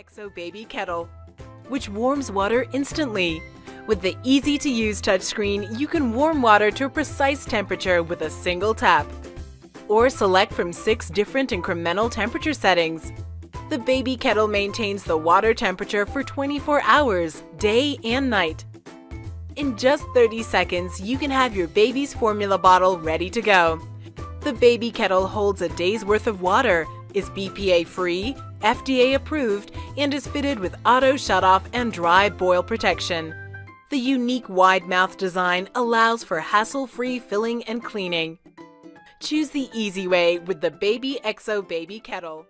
BabyExo Baby Kettle, which warms water instantly. With the easy-to-use touchscreen, you can warm water to a precise temperature with a single tap, or select from 6 different incremental temperature settings. The Baby Kettle maintains the water temperature for 24 hours, day and night. In just 30 seconds, you can have your baby's formula bottle ready to go. The Baby Kettle holds a day's worth of water, is BPA-free, FDA-approved, and is fitted with auto shutoff and dry boil protection. The unique wide mouth design allows for hassle-free filling and cleaning. Choose the easy way with the BabyExo Baby Kettle.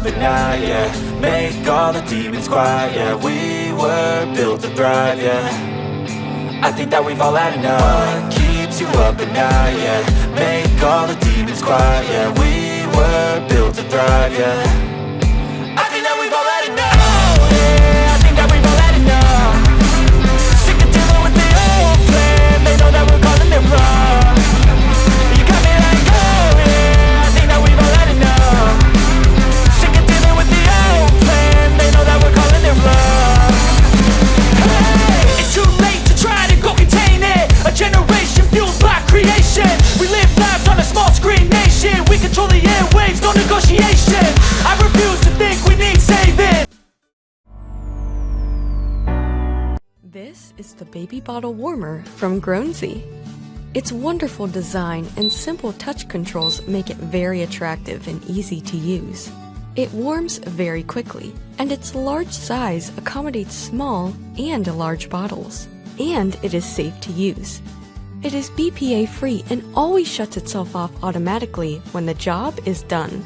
But now, yeah, make all the demons quiet, yeah. We were built to thrive, yeah. I think that we've all had enough. What keeps you up at night, yeah. Make all the demons quiet, yeah. We were built to thrive, yeah. I think that we've all had enough. Oh, yeah, I think that we've all had enough. Sick of dealing with the old plan. They know that we're calling it wrong. You got me like, oh, yeah, I think that we've all had enough. They know that we're calling it wrong. Hey, it's too late to try to go contain it. A generation fueled by creation. We live lives on a small screen nation. We control the airwaves, no negotiation. I refuse to think we need saving. This is the baby bottle warmer from GROWNSY. Its wonderful design and simple touch controls make it very attractive and easy to use. It warms very quickly, and its large size accommodates small and large bottles. And it is safe to use. It is BPA-free and always shuts itself off automatically when the job is done.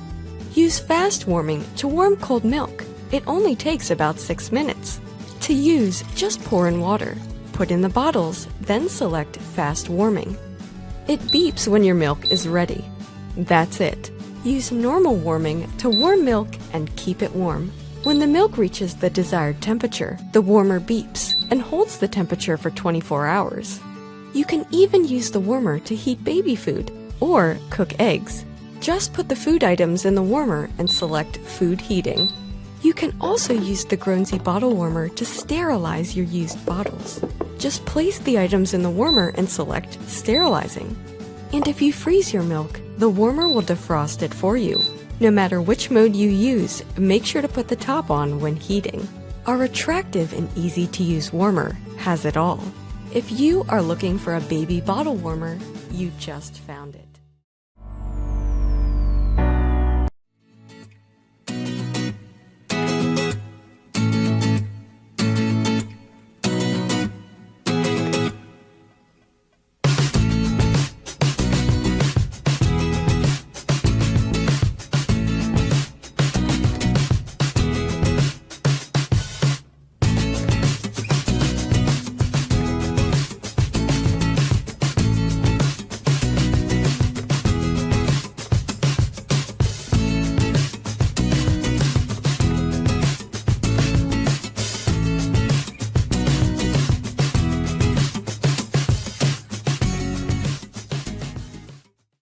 Use fast warming to warm cold milk. It only takes about 6 minutes. To use, just pour in water. Put in the bottles, then select fast warming. It beeps when your milk is ready. That's it. Use normal warming to warm milk and keep it warm. When the milk reaches the desired temperature, the warmer beeps and holds the temperature for 24 hours. You can even use the warmer to heat baby food or cook eggs. Just put the food items in the warmer and select food heating. You can also use the GROWNSY bottle warmer to sterilize your used bottles. Just place the items in the warmer and select sterilizing. And if you freeze your milk, the warmer will defrost it for you. No matter which mode you use, make sure to put the top on when heating. Our attractive and easy-to-use warmer has it all. If you are looking for a baby bottle warmer, you just found it.